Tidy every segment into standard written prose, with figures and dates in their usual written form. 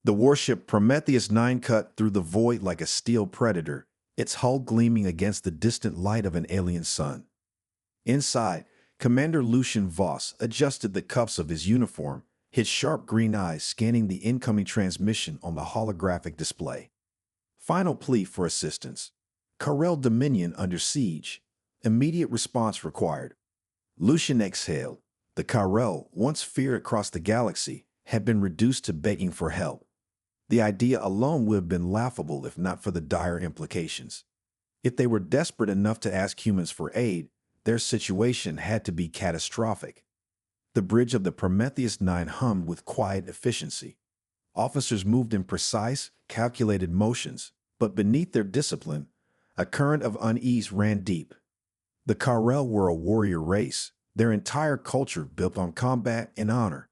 The warship Prometheus 9 cut through the void like a steel predator, its hull gleaming against the distant light of an alien sun. Inside, Commander Lucian Voss adjusted the cuffs of his uniform, his sharp green eyes scanning the incoming transmission on the holographic display. Final plea for assistance. Carrel Dominion under siege. Immediate response required. Lucian exhaled. The Carrel, once feared across the galaxy, had been reduced to begging for help. The idea alone would have been laughable if not for the dire implications. If they were desperate enough to ask humans for aid, their situation had to be catastrophic. The bridge of the Prometheus 9 hummed with quiet efficiency. Officers moved in precise, calculated motions, but beneath their discipline, a current of unease ran deep. The Carrel were a warrior race, their entire culture built on combat and honor.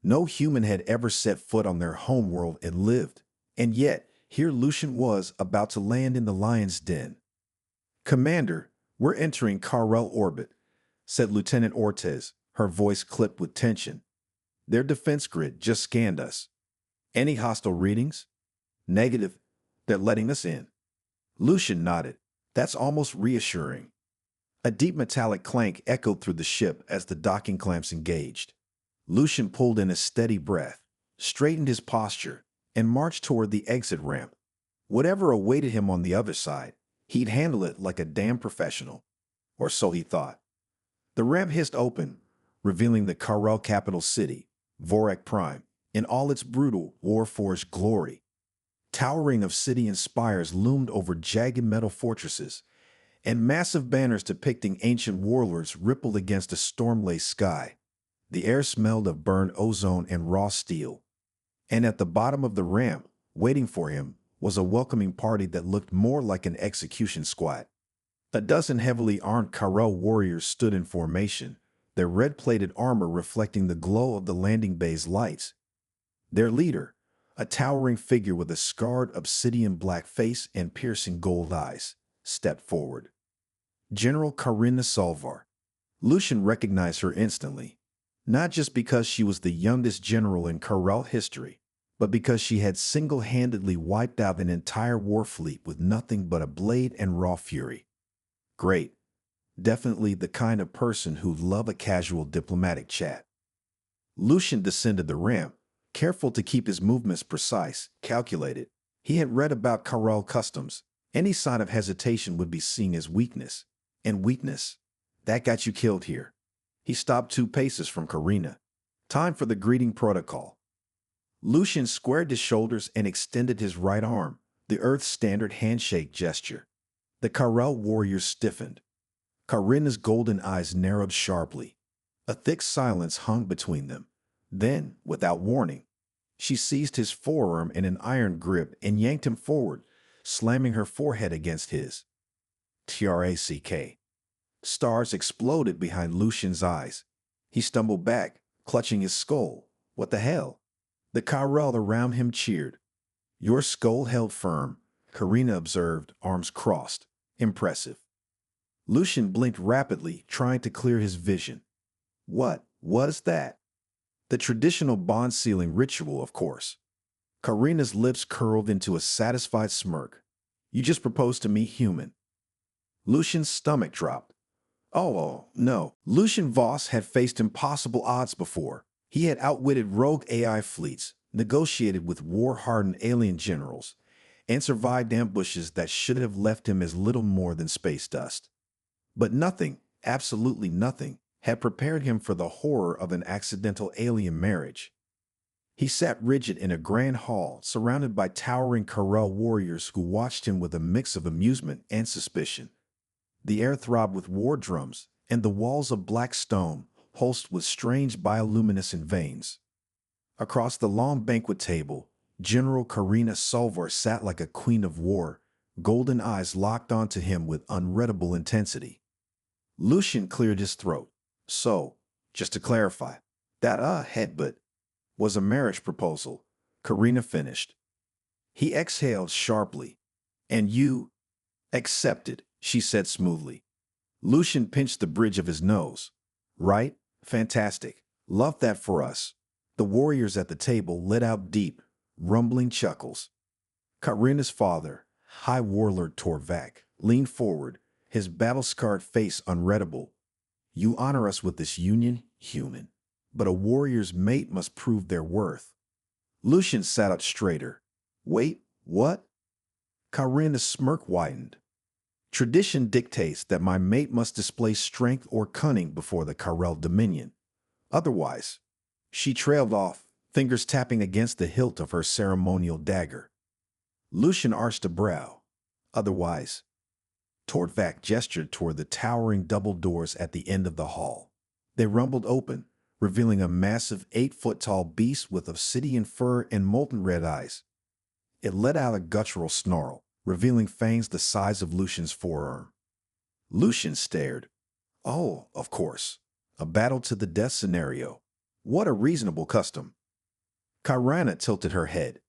No human had ever set foot on their homeworld and lived, and yet here Lucian was about to land in the lion's den. "Commander, we're entering Carrel orbit," said Lieutenant Ortiz, her voice clipped with tension. "Their defense grid just scanned us. Any hostile readings?" "Negative. They're letting us in." Lucian nodded. "That's almost reassuring." A deep metallic clank echoed through the ship as the docking clamps engaged. Lucian pulled in a steady breath, straightened his posture, and marched toward the exit ramp. Whatever awaited him on the other side, he'd handle it like a damn professional. Or so he thought. The ramp hissed open, revealing the Carrel capital city, Vorak Prime, in all its brutal, war-forged glory. Towering obsidian spires loomed over jagged metal fortresses, and massive banners depicting ancient warlords rippled against a storm-laced sky. The air smelled of burned ozone and raw steel. And at the bottom of the ramp, waiting for him, was a welcoming party that looked more like an execution squad. A dozen heavily armed Carrel warriors stood in formation, their red-plated armor reflecting the glow of the landing bay's lights. Their leader, a towering figure with a scarred obsidian black face and piercing gold eyes, stepped forward. General Karina Salvar. Lucian recognized her instantly. Not just because she was the youngest general in Carrel history, but because she had single-handedly wiped out an entire war fleet with nothing but a blade and raw fury. Great. Definitely the kind of person who'd love a casual diplomatic chat. Lucian descended the ramp, careful to keep his movements precise, calculated. He had read about Carrel customs. Any sign of hesitation would be seen as weakness. And weakness? That got you killed here. He stopped 2 paces from Karina. Time for the greeting protocol. Lucian squared his shoulders and extended his right arm, the Earth's standard handshake gesture. The Carrel warriors stiffened. Karina's golden eyes narrowed sharply. A thick silence hung between them. Then, without warning, she seized his forearm in an iron grip and yanked him forward, slamming her forehead against his. Track. Stars exploded behind Lucian's eyes. He stumbled back, clutching his skull. What the hell? The Carrel around him cheered. Your skull held firm, Karina observed, arms crossed. Impressive. Lucian blinked rapidly, trying to clear his vision. What was that? The traditional bond-sealing ritual, of course. Karina's lips curled into a satisfied smirk. You just proposed to me human. Lucian's stomach dropped. Oh, no. Lucian Voss had faced impossible odds before. He had outwitted rogue AI fleets, negotiated with war-hardened alien generals, and survived ambushes that should have left him as little more than space dust. But nothing, absolutely nothing, had prepared him for the horror of an accidental alien marriage. He sat rigid in a grand hall, surrounded by towering Carrel warriors who watched him with a mix of amusement and suspicion. The air throbbed with war drums, and the walls of black stone pulsed with strange bioluminescent veins. Across the long banquet table, General Karina Salvar sat like a queen of war, golden eyes locked onto him with unreadable intensity. Lucian cleared his throat. So, just to clarify, that headbutt was a marriage proposal, Karina finished. He exhaled sharply. And you accepted, she said smoothly. Lucian pinched the bridge of his nose. Right? Fantastic. Love that for us. The warriors at the table let out deep, rumbling chuckles. Karina's father, High Warlord Torvak, leaned forward, his battle-scarred face unreadable. You honor us with this union, human. But a warrior's mate must prove their worth. Lucian sat up straighter. Wait, what? Karina's smirk widened. Tradition dictates that my mate must display strength or cunning before the Karel dominion. Otherwise, she trailed off, fingers tapping against the hilt of her ceremonial dagger. Lucian arched a brow. Otherwise, Tortvak gestured toward the towering double doors at the end of the hall. They rumbled open, revealing a massive 8-foot-tall beast with obsidian fur and molten red eyes. It let out a guttural snarl, revealing fangs the size of Lucian's forearm. Lucian stared. Oh, of course. A battle to the death scenario. What a reasonable custom. Karina tilted her head.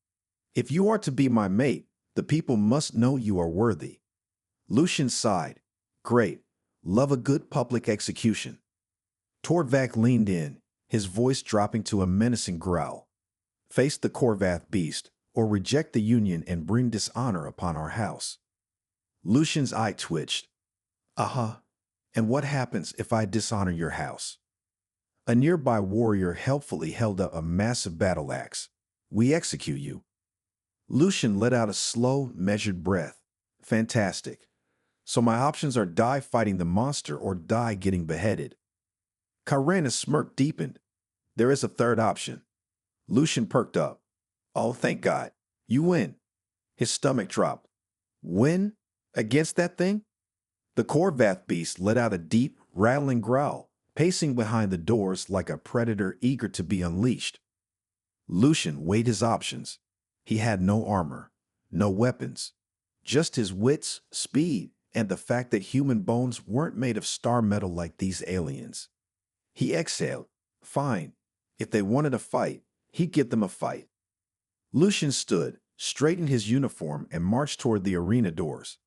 If you are to be my mate, the people must know you are worthy. Lucian sighed. Great. Love a good public execution. Tortvak leaned in, his voice dropping to a menacing growl. Face the Korvath beast, or reject the union and bring dishonor upon our house. Lucian's eye twitched. Uh-huh. And what happens if I dishonor your house? A nearby warrior helpfully held up a massive battle axe. We execute you. Lucian let out a slow, measured breath. Fantastic. So my options are die fighting the monster or die getting beheaded. Karina's smirk deepened. There is a third option. Lucian perked up. Oh, thank God. You win. His stomach dropped. Win? Against that thing? The Korvath beast let out a deep, rattling growl, pacing behind the doors like a predator eager to be unleashed. Lucian weighed his options. He had no armor, no weapons, just his wits, speed, and the fact that human bones weren't made of star metal like these aliens. He exhaled. Fine. If they wanted a fight, he'd give them a fight. Lucian stood, straightened his uniform, and marched toward the arena doors.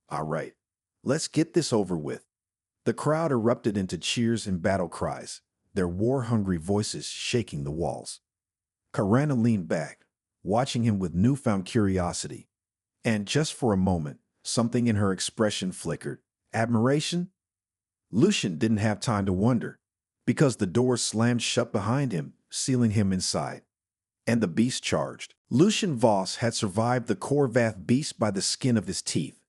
All right, let's get this over with. The crowd erupted into cheers and battle cries, their war-hungry voices shaking the walls. Karina leaned back, watching him with newfound curiosity. And just for a moment, something in her expression flickered. Admiration? Lucian didn't have time to wonder, because the doors slammed shut behind him, sealing him inside. And the beast charged. Lucian Voss had survived the Korvath beast by the skin of his teeth.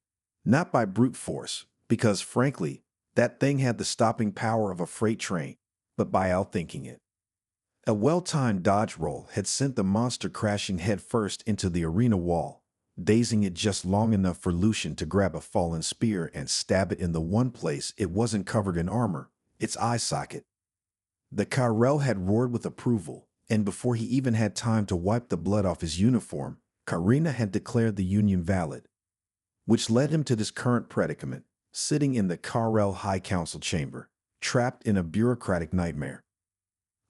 Not by brute force, because, frankly, that thing had the stopping power of a freight train, but by outthinking it. A well-timed dodge roll had sent the monster crashing headfirst into the arena wall, dazing it just long enough for Lucian to grab a fallen spear and stab it in the one place it wasn't covered in armor, its eye socket. The Karel had roared with approval, and before he even had time to wipe the blood off his uniform, Karina had declared the union valid, which led him to this current predicament, sitting in the Karel High Council chamber, trapped in a bureaucratic nightmare.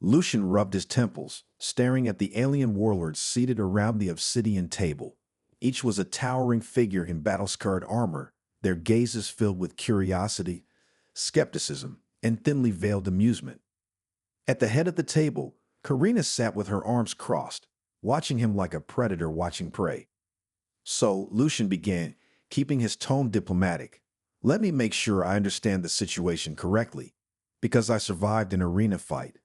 Lucian rubbed his temples, staring at the alien warlords seated around the obsidian table. Each was a towering figure in battle-scarred armor, their gazes filled with curiosity, skepticism, and thinly veiled amusement. At the head of the table, Karina sat with her arms crossed, watching him like a predator watching prey. So, Lucian began, keeping his tone diplomatic. Let me make sure I understand the situation correctly, because I survived an arena fight.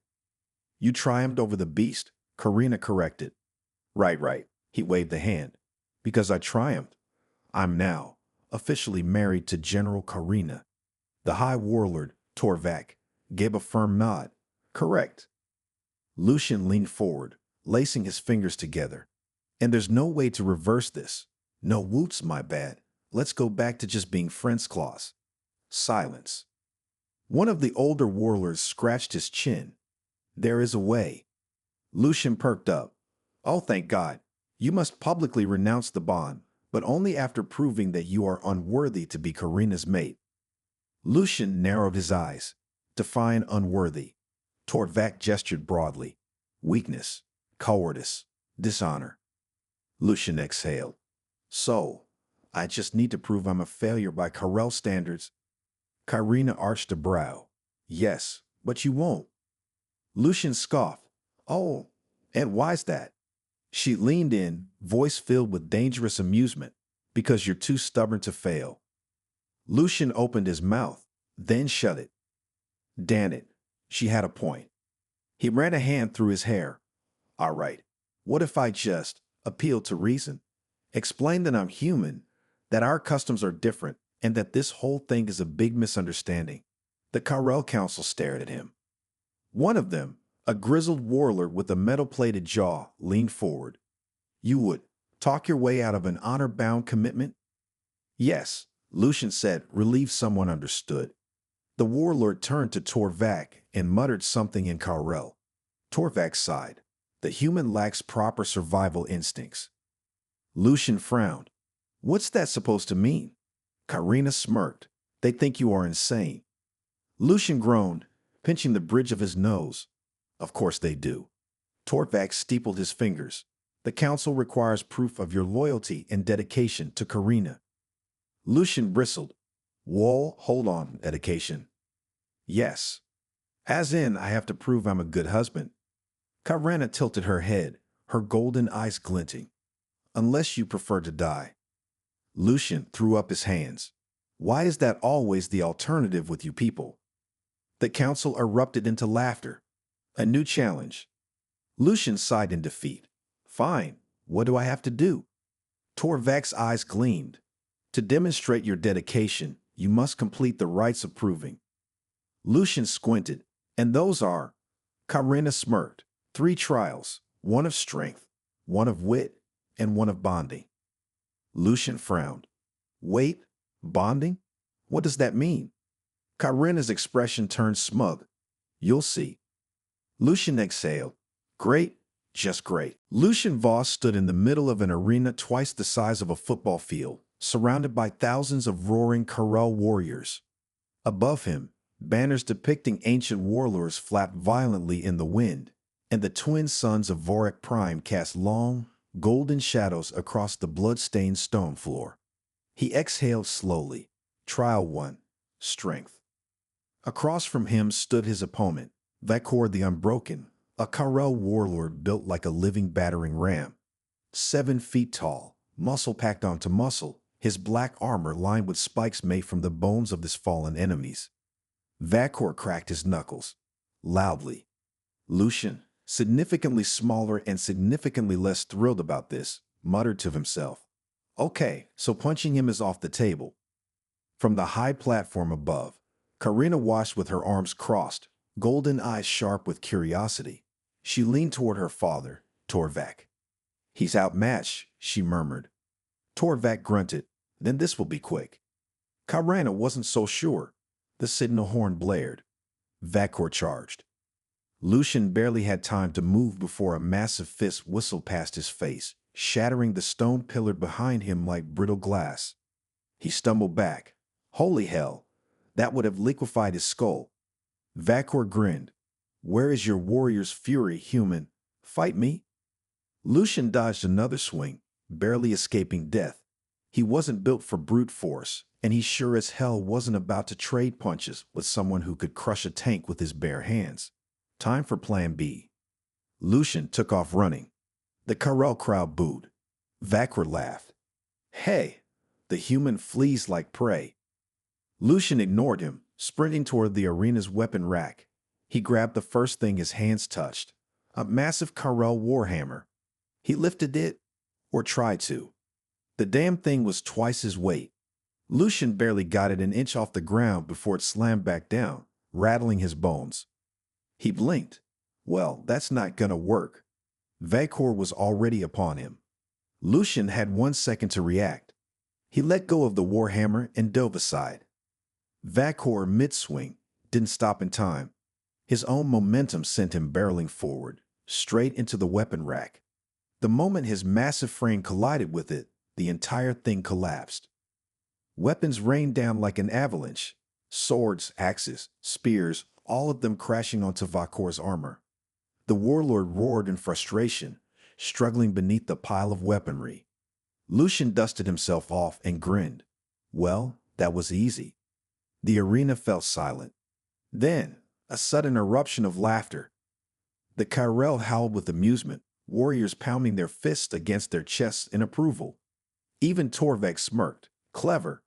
You triumphed over the beast, Karina corrected. Right, he waved the hand. Because I triumphed. I'm now officially married to General Karina. The High Warlord, Torvak, gave a firm nod. Correct. Lucian leaned forward, lacing his fingers together. And there's no way to reverse this. No woots, my bad. Let's go back to just being friends clause. Silence. One of the older warlords scratched his chin. There is a way. Lucian perked up. Oh, thank God. You must publicly renounce the bond, but only after proving that you are unworthy to be Karina's mate. Lucian narrowed his eyes. Define unworthy. Tortvak gestured broadly. Weakness, cowardice, dishonor. Lucian exhaled. So, I just need to prove I'm a failure by Karel standards. Karina arched a brow. Yes, but you won't. Lucian scoffed. Oh, and why's that? She leaned in, voice filled with dangerous amusement. Because you're too stubborn to fail. Lucian opened his mouth, then shut it. Damn it. She had a point. He ran a hand through his hair. All right. What if I just appeal to reason? Explain that I'm human, that our customs are different, and that this whole thing is a big misunderstanding. The Carrel Council stared at him. One of them, a grizzled warlord with a metal-plated jaw, leaned forward. You would talk your way out of an honor-bound commitment? Yes, Lucian said, relieved someone understood. The warlord turned to Torvak and muttered something in Carrel. Torvak sighed. The human lacks proper survival instincts. Lucian frowned. What's that supposed to mean? Karina smirked. They think you are insane. Lucian groaned, pinching the bridge of his nose. Of course they do. Torvak steepled his fingers. The council requires proof of your loyalty and dedication to Karina. Lucian bristled. Whoa, hold on, dedication. Yes. As in, I have to prove I'm a good husband. Karina tilted her head, her golden eyes glinting. Unless you prefer to die. Lucian threw up his hands. Why is that always the alternative with you people? The council erupted into laughter. A new challenge. Lucian sighed in defeat. Fine, what do I have to do? Torvak's eyes gleamed. To demonstrate your dedication, you must complete the rites of proving. Lucian squinted. And those are? Karina smirked. 3 trials, one of strength, one of wit, and one of bonding. Lucian frowned. Wait, bonding? What does that mean? Karina's expression turned smug. You'll see. Lucian exhaled. Great, just great. Lucian Voss stood in the middle of an arena twice the size of a football field, surrounded by thousands of roaring Karel warriors. Above him, banners depicting ancient warlords flapped violently in the wind, and the twin sons of Vorik Prime cast long, golden shadows across the blood-stained stone floor. He exhaled slowly. Trial 1. Strength. Across from him stood his opponent, Vakor the Unbroken, a Karel warlord built like a living battering ram. 7 feet tall, muscle packed onto muscle, his black armor lined with spikes made from the bones of his fallen enemies. Vakor cracked his knuckles. Loudly. Lucian, significantly smaller and significantly less thrilled about this, muttered to himself. Okay, so punching him is off the table. From the high platform above, Karina watched with her arms crossed, golden eyes sharp with curiosity. She leaned toward her father, Torvak. He's outmatched, she murmured. Torvak grunted. Then this will be quick. Karina wasn't so sure. The signal horn blared. Vakor charged. Lucian barely had time to move before a massive fist whistled past his face, shattering the stone pillar behind him like brittle glass. He stumbled back. Holy hell! That would have liquefied his skull. Vakor grinned. Where is your warrior's fury, human? Fight me? Lucian dodged another swing, barely escaping death. He wasn't built for brute force, and he sure as hell wasn't about to trade punches with someone who could crush a tank with his bare hands. Time for Plan B. Lucian took off running. The Karel crowd booed. Vakor laughed. Hey, the human flees like prey. Lucian ignored him, sprinting toward the arena's weapon rack. He grabbed the first thing his hands touched, a massive Karel warhammer. He lifted it, or tried to. The damn thing was twice his weight. Lucian barely got it an inch off the ground before it slammed back down, rattling his bones. He blinked. Well, that's not gonna work. Vakor was already upon him. Lucian had 1 second to react. He let go of the warhammer and dove aside. Vakor, mid-swing, didn't stop in time. His own momentum sent him barreling forward, straight into the weapon rack. The moment his massive frame collided with it, the entire thing collapsed. Weapons rained down like an avalanche. Swords, axes, spears, all of them crashing onto Vakor's armor. The warlord roared in frustration, struggling beneath the pile of weaponry. Lucian dusted himself off and grinned. Well, that was easy. The arena fell silent. Then, a sudden eruption of laughter. The Karel howled with amusement. warriors pounding their fists against their chests in approval. Even Torvek smirked. Clever.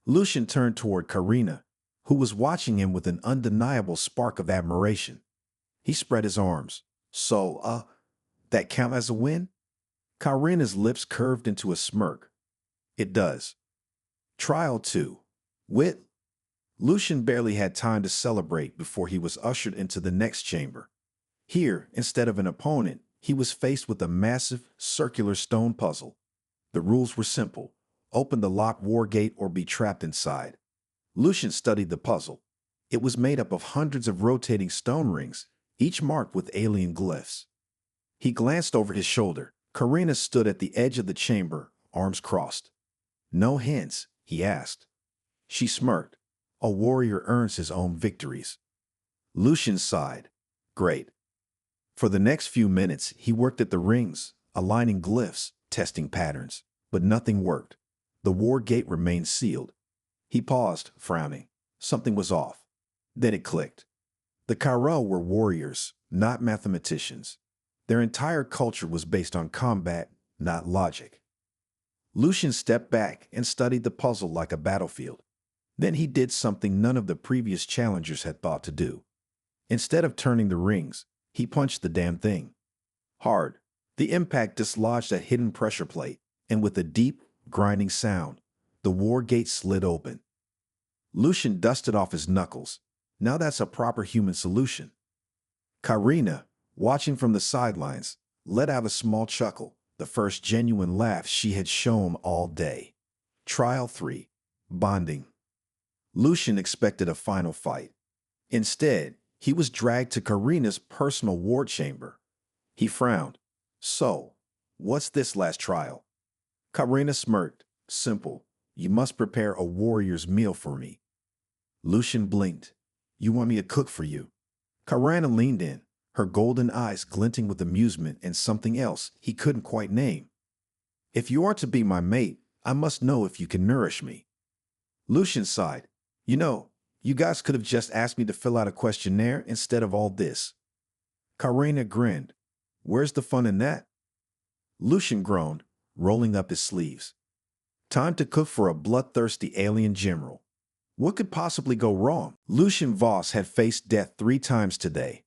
Lucian turned toward Karina, who was watching him with an undeniable spark of admiration. He spread his arms. So, that count as a win? Karina's lips curved into a smirk. It does. Trial 2. Wit. Lucian barely had time to celebrate before he was ushered into the next chamber. Here, instead of an opponent, he was faced with a massive, circular stone puzzle. The rules were simple. Open the locked war gate or be trapped inside. Lucian studied the puzzle. It was made up of hundreds of rotating stone rings, each marked with alien glyphs. He glanced over his shoulder. Karina stood at the edge of the chamber, arms crossed. No hints, he asked. She smirked. A warrior earns his own victories. Lucian sighed. Great. For the next few minutes, he worked at the rings, aligning glyphs, testing patterns, but nothing worked. The war gate remained sealed. He paused, frowning. Something was off. Then it clicked. The Kyrell were warriors, not mathematicians. Their entire culture was based on combat, not logic. Lucian stepped back and studied the puzzle like a battlefield. Then he did something none of the previous challengers had thought to do. Instead of turning the rings, he punched the damn thing. Hard. The impact dislodged a hidden pressure plate, and with a deep, grinding sound, the war gate slid open. Lucian dusted off his knuckles. Now that's a proper human solution. Karina, watching from the sidelines, let out a small chuckle, the first genuine laugh she had shown all day. Trial 3. Bonding. Lucian expected a final fight. Instead, he was dragged to Karina's personal war chamber. He frowned. So, what's this last trial? Karina smirked. Simple. You must prepare a warrior's meal for me. Lucian blinked. You want me to cook for you? Karina leaned in, her golden eyes glinting with amusement and something else he couldn't quite name. If you are to be my mate, I must know if you can nourish me. Lucian sighed. You know, you guys could have just asked me to fill out a questionnaire instead of all this. Karina grinned. Where's the fun in that? Lucian groaned, rolling up his sleeves. Time to cook for a bloodthirsty alien general. What could possibly go wrong? Lucian Voss had faced death 3 times today.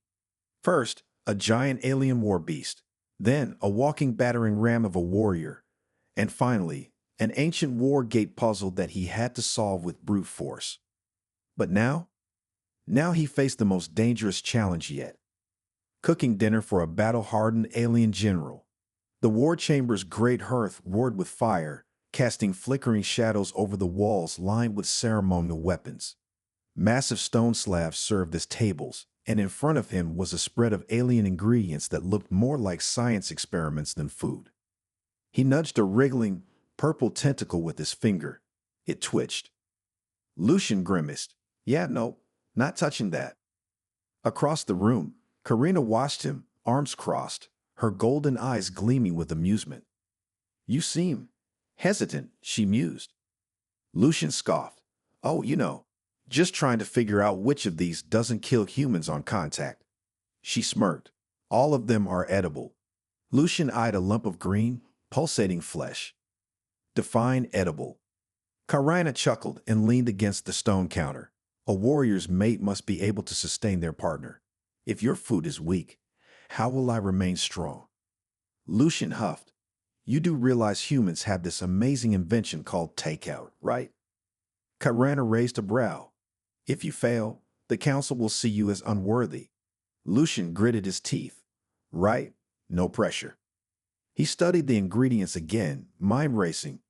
First, a giant alien war beast. Then, a walking battering ram of a warrior. And finally, an ancient war gate puzzle that he had to solve with brute force. But now? Now he faced the most dangerous challenge yet. Cooking dinner for a battle-hardened alien general. The war chamber's great hearth roared with fire, casting flickering shadows over the walls lined with ceremonial weapons. Massive stone slabs served as tables, and in front of him was a spread of alien ingredients that looked more like science experiments than food. He nudged a wriggling, purple tentacle with his finger. It twitched. Lucian grimaced. Yeah, no, not touching that. Across the room, Karina watched him, arms crossed, her golden eyes gleaming with amusement. You seem hesitant, she mused. Lucian scoffed. Oh, just trying to figure out which of these doesn't kill humans on contact. She smirked. All of them are edible. Lucian eyed a lump of green, pulsating flesh. Define edible. Karina chuckled and leaned against the stone counter. A warrior's mate must be able to sustain their partner. If your food is weak, how will I remain strong? Lucian huffed. You do realize humans have this amazing invention called takeout, right? Karina raised a brow. If you fail, the council will see you as unworthy. Lucian gritted his teeth. Right? No pressure. He studied the ingredients again, mind racing.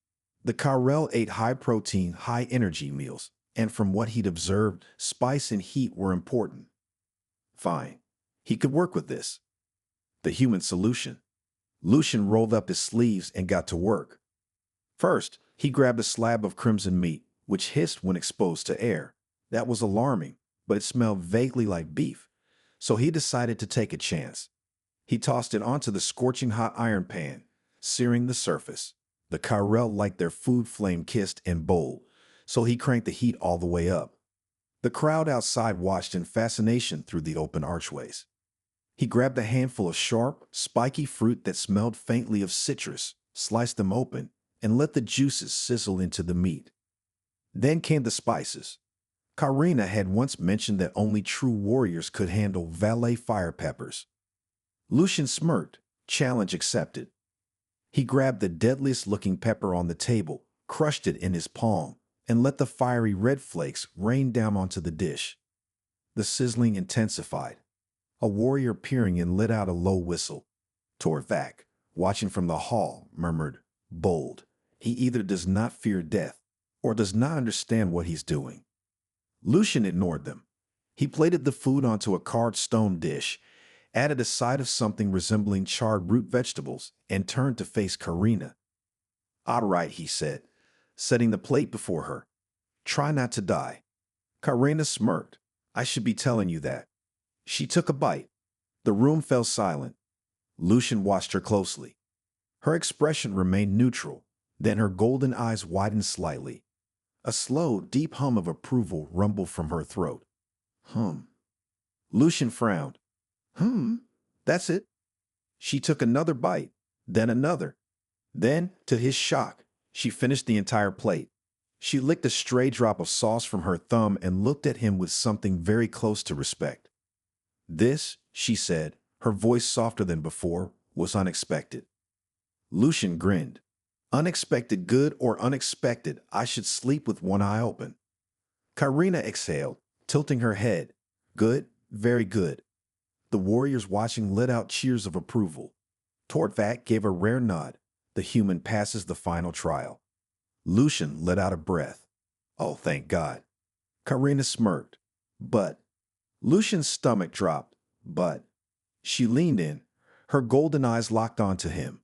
The Kyrell ate high-protein, high-energy meals, and from what he'd observed, spice and heat were important. Fine. He could work with this. The human solution. Lucian rolled up his sleeves and got to work. First, he grabbed a slab of crimson meat, which hissed when exposed to air. That was alarming, but it smelled vaguely like beef, so he decided to take a chance. He tossed it onto the scorching hot iron pan, searing the surface. The Kyrell liked their food flame-kissed and bold, so he cranked the heat all the way up. The crowd outside watched in fascination through the open archways. He grabbed a handful of sharp, spiky fruit that smelled faintly of citrus, sliced them open, and let the juices sizzle into the meat. Then came the spices. Karina had once mentioned that only true warriors could handle valet fire peppers. Lucian smirked, challenge accepted. He grabbed the deadliest-looking pepper on the table, crushed it in his palm, and let the fiery red flakes rain down onto the dish. The sizzling intensified. A warrior peering in let out a low whistle. Torvak, watching from the hall, murmured, "Bold. He either does not fear death or does not understand what he's doing." Lucian ignored them. He plated the food onto a carved stone dish, added a side of something resembling charred root vegetables, and turned to face Karina. "All right," he said, setting the plate before her. "Try not to die." Karina smirked. "I should be telling you that." She took a bite. The room fell silent. Lucian watched her closely. Her expression remained neutral, then her golden eyes widened slightly. A slow, deep hum of approval rumbled from her throat. "Hum." Lucian frowned. That's it." She took another bite, then another. Then, to his shock, she finished the entire plate. She licked a stray drop of sauce from her thumb and looked at him with something very close to respect. "This," she said, her voice softer than before, "was unexpected." Lucian grinned. "Unexpected good or unexpected, I should sleep with one eye open." Karina exhaled, tilting her head. "Good, very good." The warriors watching let out cheers of approval. Tortvak gave a rare nod. The human passes the final trial. Lucian let out a breath. "Oh, thank God." Karina smirked. "But..." Lucian's stomach dropped. "But..." She leaned in, her golden eyes locked onto him.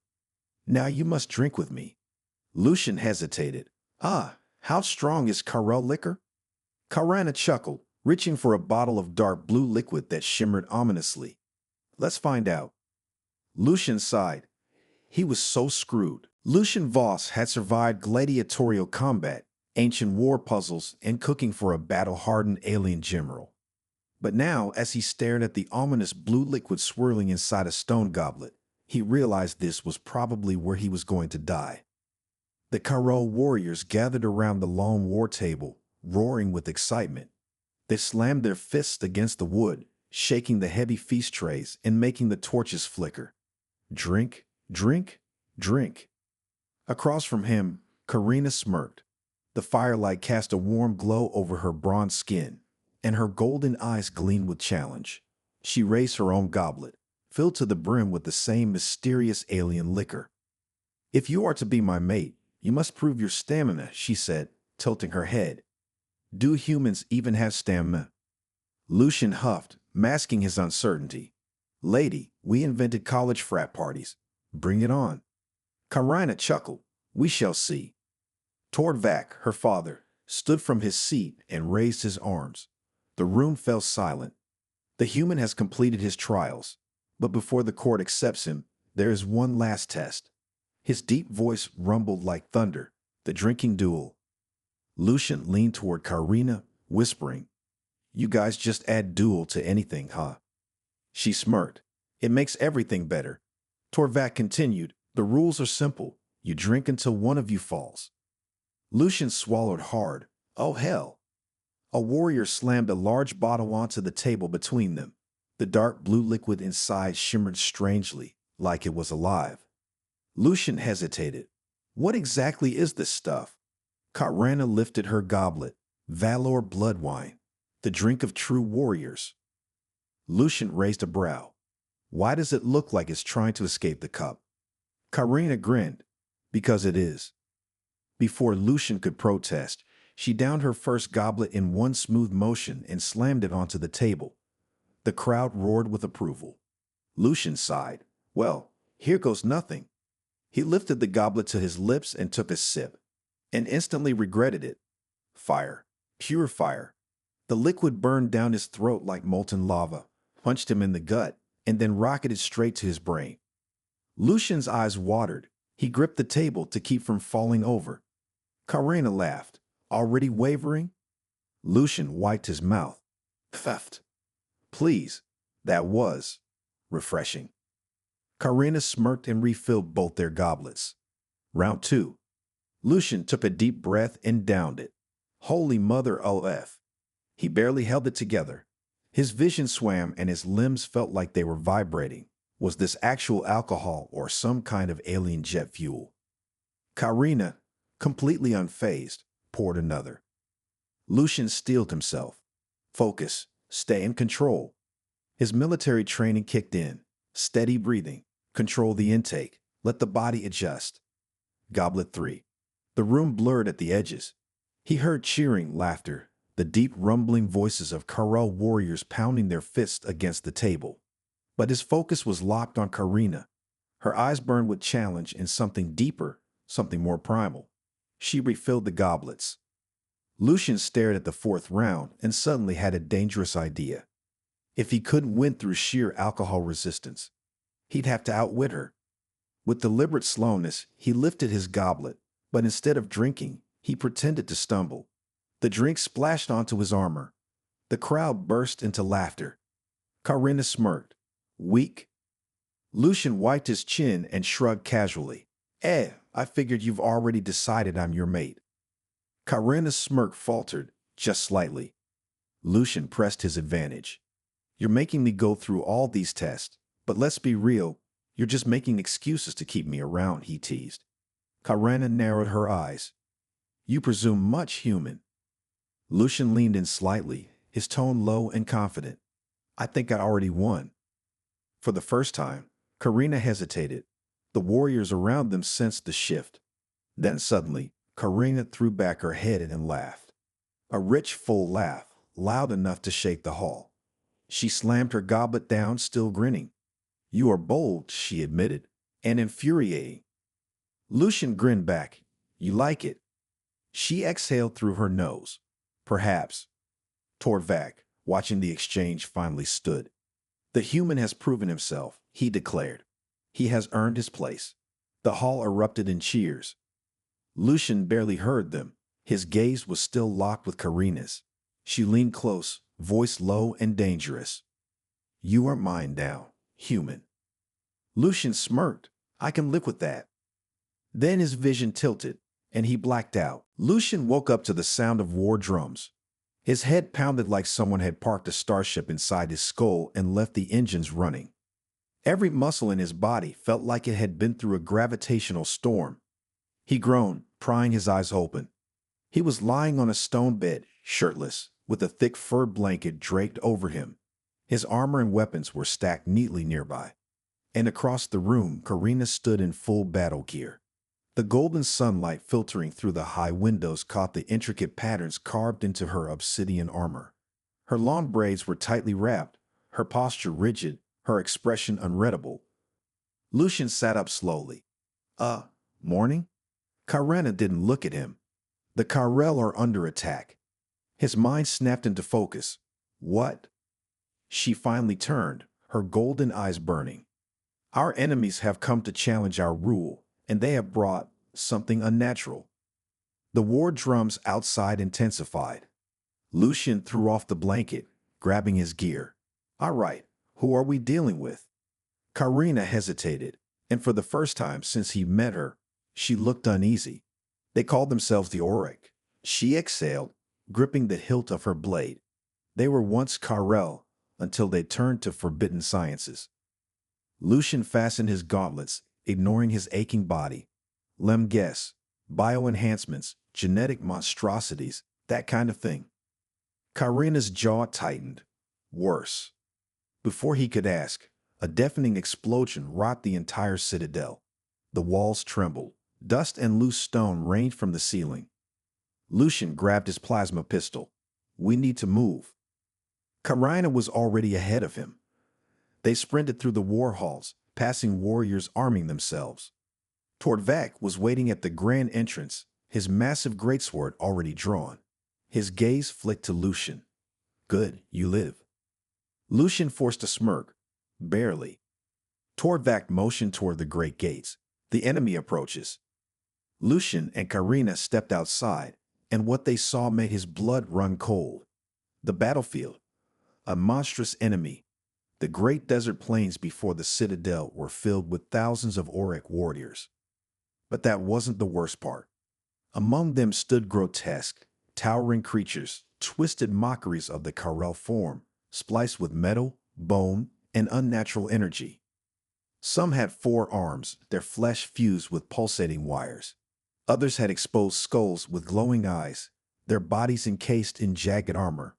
"Now you must drink with me." Lucian hesitated. "Ah, how strong is Karel liquor?" Karina chuckled, reaching for a bottle of dark blue liquid that shimmered ominously. "Let's find out." Lucian sighed. He was so screwed. Lucian Voss had survived gladiatorial combat, ancient war puzzles, and cooking for a battle-hardened alien general. But now, as he stared at the ominous blue liquid swirling inside a stone goblet, he realized this was probably where he was going to die. The Karo warriors gathered around the long war table, roaring with excitement. They slammed their fists against the wood, shaking the heavy feast trays and making the torches flicker. "Drink, drink, drink." Across from him, Karina smirked. The firelight cast a warm glow over her bronze skin, and her golden eyes gleamed with challenge. She raised her own goblet, filled to the brim with the same mysterious alien liquor. "If you are to be my mate, you must prove your stamina," she said, tilting her head. "Do humans even have stamina?" Lucian huffed, masking his uncertainty. "Lady, we invented college frat parties. Bring it on." Karina chuckled. "We shall see." Torvak, her father, stood from his seat and raised his arms. The room fell silent. The human has completed his trials, but before the court accepts him, there is one last test. His deep voice rumbled like thunder. "The drinking duel." Lucian leaned toward Karina, whispering, "You guys just add duel to anything, huh?" She smirked. "It makes everything better." Torvak continued, "The rules are simple. You drink until one of you falls." Lucian swallowed hard. Oh, hell. A warrior slammed a large bottle onto the table between them. The dark blue liquid inside shimmered strangely, like it was alive. Lucian hesitated. "What exactly is this stuff?" Karina lifted her goblet. "Valor blood wine, the drink of true warriors." Lucian raised a brow. "Why does it look like it's trying to escape the cup?" Karina grinned. "Because it is." Before Lucian could protest, she downed her first goblet in one smooth motion and slammed it onto the table. The crowd roared with approval. Lucian sighed. "Well, here goes nothing." He lifted the goblet to his lips and took a sip, and instantly regretted it. Fire. Pure fire. The liquid burned down his throat like molten lava, punched him in the gut, and then rocketed straight to his brain. Lucian's eyes watered. He gripped the table to keep from falling over. Karina laughed. "Already wavering?" Lucian wiped his mouth. "Theft. Please. That was." Refreshing. Karina smirked and refilled both their goblets. Round 2. Lucian took a deep breath and downed it. Holy Mother OF. He barely held it together. His vision swam and his limbs felt like they were vibrating. Was this actual alcohol or some kind of alien jet fuel? Karina, completely unfazed, poured another. Lucian steeled himself. Focus. Stay in control. His military training kicked in. Steady breathing. Control the intake. Let the body adjust. Goblet 3. The room blurred at the edges. He heard cheering, laughter, the deep rumbling voices of Karel warriors pounding their fists against the table. But his focus was locked on Karina. Her eyes burned with challenge and something deeper, something more primal. She refilled the goblets. Lucian stared at the 4th round and suddenly had a dangerous idea. If he couldn't win through sheer alcohol resistance, he'd have to outwit her. With deliberate slowness, he lifted his goblet, but instead of drinking, he pretended to stumble. The drink splashed onto his armor. The crowd burst into laughter. Karina smirked. Weak? Lucian wiped his chin and shrugged casually. I figured you've already decided I'm your mate. Karina's smirk faltered, just slightly. Lucian pressed his advantage. You're making me go through all these tests, but let's be real, you're just making excuses to keep me around, he teased. Karina narrowed her eyes. You presume much human. Lucian leaned in slightly, his tone low and confident. I think I already won. For the first time, Karina hesitated. The warriors around them sensed the shift. Then suddenly, Karina threw back her head and laughed. A rich, full laugh, loud enough to shake the hall. She slammed her goblet down, still grinning. You are bold, she admitted, and infuriating. Lucian grinned back. You like it? She exhaled through her nose. Perhaps. Torvak, watching the exchange, finally stood. The human has proven himself, he declared. He has earned his place. The hall erupted in cheers. Lucian barely heard them. His gaze was still locked with Karina's. She leaned close, voice low and dangerous. You are mine now, human. Lucian smirked. I can live with that. Then his vision tilted, and he blacked out. Lucian woke up to the sound of war drums. His head pounded like someone had parked a starship inside his skull and left the engines running. Every muscle in his body felt like it had been through a gravitational storm. He groaned, prying his eyes open. He was lying on a stone bed, shirtless, with a thick fur blanket draped over him. His armor and weapons were stacked neatly nearby. And across the room, Karina stood in full battle gear. The golden sunlight filtering through the high windows caught the intricate patterns carved into her obsidian armor. Her long braids were tightly wrapped, her posture rigid, her expression unreadable. Lucian sat up slowly. Morning? Karina didn't look at him. The Karel are under attack. His mind snapped into focus. What? She finally turned, her golden eyes burning. Our enemies have come to challenge our rule, and they have brought something unnatural. The war drums outside intensified. Lucian threw off the blanket, grabbing his gear. All right, who are we dealing with? Karina hesitated, and for the first time since he met her, she looked uneasy. They called themselves the Auric. She exhaled, gripping the hilt of her blade. They were once Karel, until they turned to forbidden sciences. Lucian fastened his gauntlets, ignoring his aching body. Lem guess, bioenhancements, genetic monstrosities, that kind of thing. Karina's jaw tightened. Worse. Before he could ask, a deafening explosion rocked the entire citadel. The walls trembled. Dust and loose stone rained from the ceiling. Lucian grabbed his plasma pistol. We need to move. Karina was already ahead of him. They sprinted through the war halls, passing warriors arming themselves. Torvak was waiting at the grand entrance, his massive greatsword already drawn. His gaze flicked to Lucian. Good, you live. Lucian forced a smirk. Barely. Torvak motioned toward the great gates. The enemy approaches. Lucian and Karina stepped outside, and what they saw made his blood run cold. The battlefield. A monstrous enemy. The great desert plains before the citadel were filled with thousands of Auric warriors. But that wasn't the worst part. Among them stood grotesque, towering creatures, twisted mockeries of the Karel form, spliced with metal, bone, and unnatural energy. Some had 4 arms, their flesh fused with pulsating wires. Others had exposed skulls with glowing eyes, their bodies encased in jagged armor.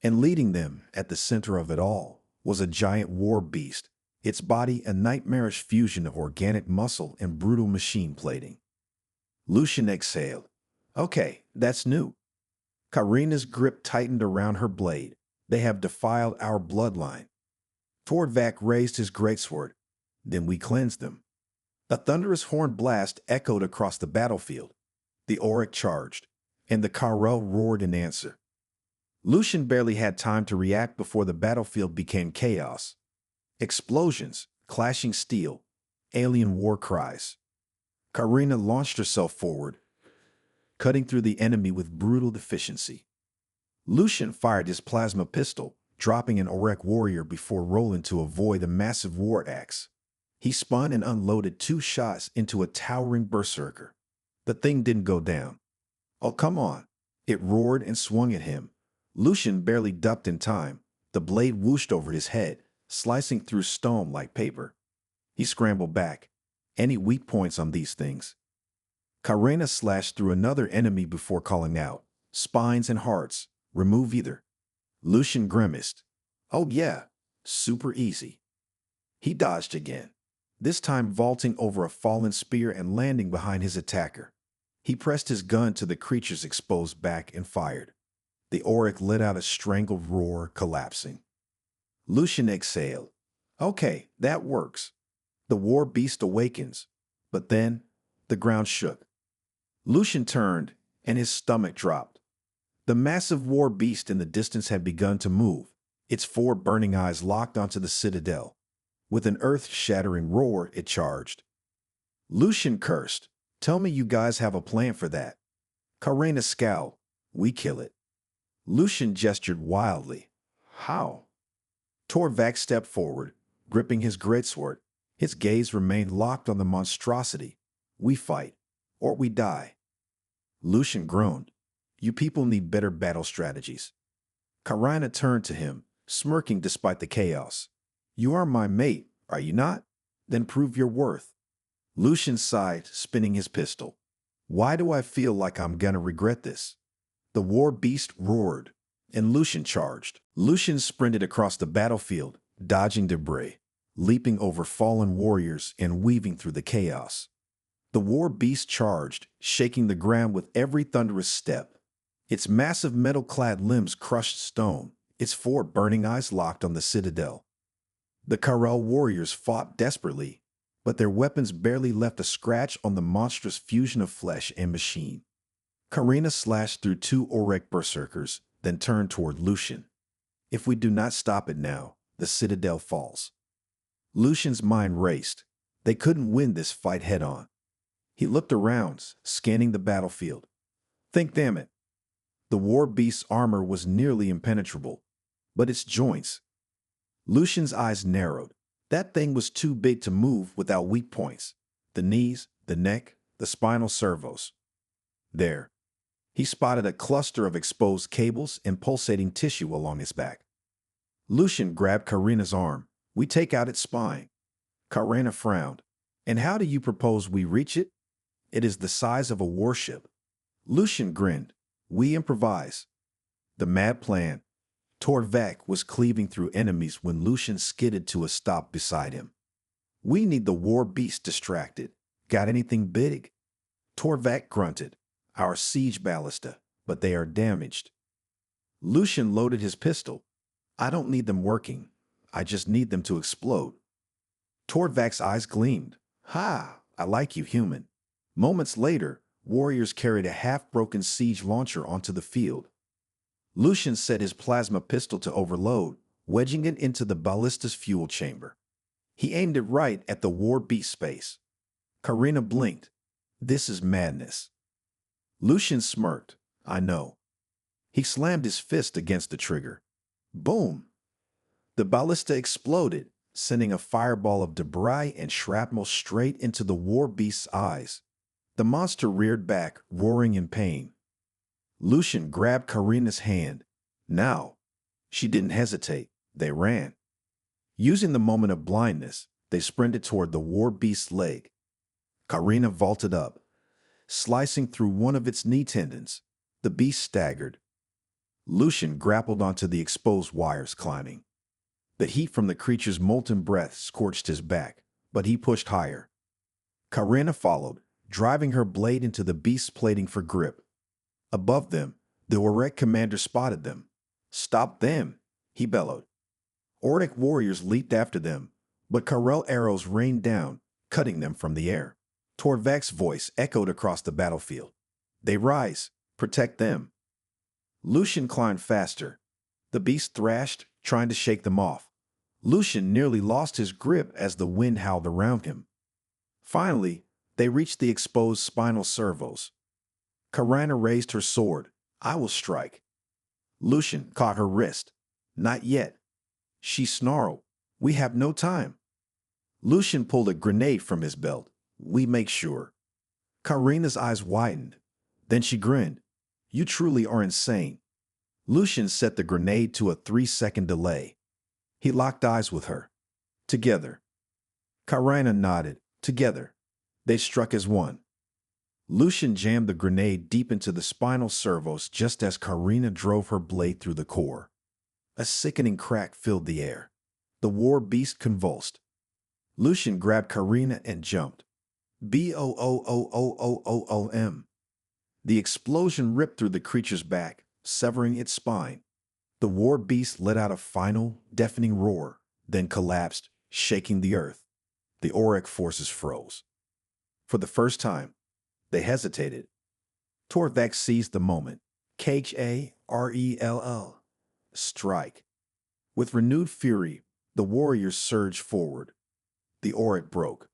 And leading them, at the center of it all, was a giant war beast, its body a nightmarish fusion of organic muscle and brutal machine plating. Lucian exhaled. Okay, that's new. Karina's grip tightened around her blade. They have defiled our bloodline. Tordvac raised his greatsword. Then we cleansed them. A thunderous horn blast echoed across the battlefield. The Auric charged, and the Karel roared in answer. Lucian barely had time to react before the battlefield became chaos. Explosions, clashing steel, alien war cries. Karina launched herself forward, cutting through the enemy with brutal efficiency. Lucian fired his plasma pistol, dropping an Auric warrior before rolling to avoid a massive war axe. He spun and unloaded 2 shots into a towering berserker. The thing didn't go down. Oh, come on. It roared and swung at him. Lucian barely ducked in time. The blade whooshed over his head, slicing through stone like paper. He scrambled back. Any weak points on these things? Karina slashed through another enemy before calling out, spines and hearts, remove either. Lucian grimaced. Oh yeah, super easy. He dodged again, this time vaulting over a fallen spear and landing behind his attacker. He pressed his gun to the creature's exposed back and fired. The Auric let out a strangled roar, collapsing. Lucian exhaled. Okay, that works. The war beast awakens. But then, the ground shook. Lucian turned, and his stomach dropped. The massive war beast in the distance had begun to move, its 4 burning eyes locked onto the citadel. With an earth-shattering roar, it charged. Lucian cursed. Tell me you guys have a plan for that. Karina scowled. We kill it. Lucian gestured wildly. How? Tordvac stepped forward, gripping his greatsword. His gaze remained locked on the monstrosity. We fight, or we die. Lucian groaned. You people need better battle strategies. Karina turned to him, smirking despite the chaos. You are my mate, are you not? Then prove your worth. Lucian sighed, spinning his pistol. Why do I feel like I'm gonna regret this? The war beast roared, and Lucian charged. Lucian sprinted across the battlefield, dodging debris, leaping over fallen warriors and weaving through the chaos. The war beast charged, shaking the ground with every thunderous step. Its massive metal-clad limbs crushed stone, its 4 burning eyes locked on the citadel. The Karel warriors fought desperately, but their weapons barely left a scratch on the monstrous fusion of flesh and machine. Karina slashed through 2 Auric berserkers, then turned toward Lucian. If we do not stop it now, the citadel falls. Lucian's mind raced. They couldn't win this fight head-on. He looked around, scanning the battlefield. Think, damn it. The war beast's armor was nearly impenetrable, but its joints. Lucian's eyes narrowed. That thing was too big to move without weak points. The knees, the neck, the spinal servos. There. He spotted a cluster of exposed cables and pulsating tissue along his back. Lucian grabbed Karina's arm. We take out its spine. Karina frowned. And how do you propose we reach it? It is the size of a warship. Lucian grinned. We improvise. The mad plan. Tordvac was cleaving through enemies when Lucian skidded to a stop beside him. We need the war beast distracted. Got anything big? Tordvac grunted. Our siege ballista, but they are damaged. Lucian loaded his pistol. I don't need them working. I just need them to explode. Tordvac's eyes gleamed. Ha! I like you, human. Moments later, warriors carried a half-broken siege launcher onto the field. Lucian set his plasma pistol to overload, wedging it into the ballista's fuel chamber. He aimed it right at the war beast space. Karina blinked. This is madness. Lucian smirked. I know. He slammed his fist against the trigger. Boom! The ballista exploded, sending a fireball of debris and shrapnel straight into the war beast's eyes. The monster reared back, roaring in pain. Lucian grabbed Karina's hand. Now, she didn't hesitate. They ran. Using the moment of blindness, they sprinted toward the war beast's leg. Karina vaulted up, slicing through one of its knee tendons. The beast staggered. Lucian grappled onto the exposed wires, climbing. The heat from the creature's molten breath scorched his back, but he pushed higher. Karina followed, driving her blade into the beast's plating for grip. Above them, the Auric commander spotted them. "Stop them!" he bellowed. Auric warriors leaped after them, but Karel arrows rained down, cutting them from the air. Torvak's voice echoed across the battlefield. "They rise! Protect them!" Lucian climbed faster. The beast thrashed, trying to shake them off. Lucian nearly lost his grip as the wind howled around him. Finally, they reached the exposed spinal servos. Karina raised her sword. "I will strike." Lucian caught her wrist. "Not yet." She snarled. "We have no time." Lucian pulled a grenade from his belt. "We make sure." Karina's eyes widened. Then she grinned. "You truly are insane." Lucian set the grenade to a 3-second delay. He locked eyes with her. "Together." Karina nodded. "Together." They struck as one. Lucian jammed the grenade deep into the spinal servos just as Karina drove her blade through the core. A sickening crack filled the air. The war beast convulsed. Lucian grabbed Karina and jumped. Boom! The explosion ripped through the creature's back, severing its spine. The war beast let out a final, deafening roar, then collapsed, shaking the earth. The Auric forces froze. For the first time, they hesitated. Torvak seized the moment. Karell. Strike. With renewed fury, the warriors surged forward. The Auric broke.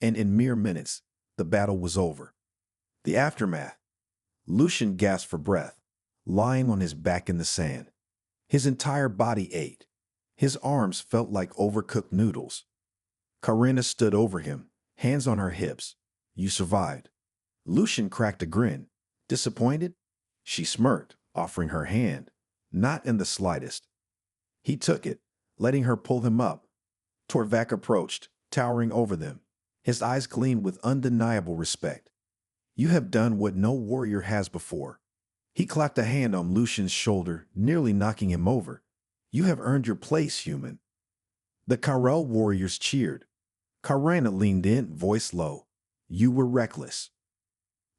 And in mere minutes, the battle was over. The aftermath. Lucian gasped for breath, lying on his back in the sand. His entire body ached. His arms felt like overcooked noodles. Karina stood over him, hands on her hips. "You survived." Lucian cracked a grin. "Disappointed?" She smirked, offering her hand. "Not in the slightest." He took it, letting her pull him up. Torvak approached, towering over them. His eyes gleamed with undeniable respect. "You have done what no warrior has before." He clapped a hand on Lucian's shoulder, nearly knocking him over. "You have earned your place, human." The Karel warriors cheered. Karina leaned in, voice low. "You were reckless."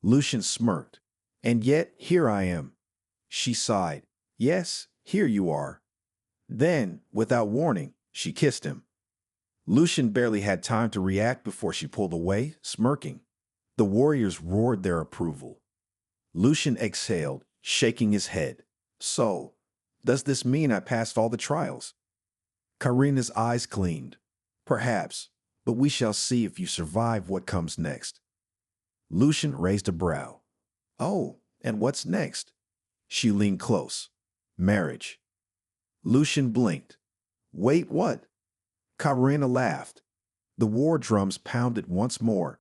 Lucian smirked. "And yet, here I am." She sighed. "Yes, here you are." Then, without warning, she kissed him. Lucian barely had time to react before she pulled away, smirking. The warriors roared their approval. Lucian exhaled, shaking his head. "So, does this mean I passed all the trials?" Karina's eyes gleamed. "Perhaps, but we shall see if you survive what comes next." Lucian raised a brow. "Oh, and what's next?" She leaned close. "Marriage." Lucian blinked. "Wait, what?" Karina laughed. The war drums pounded once more,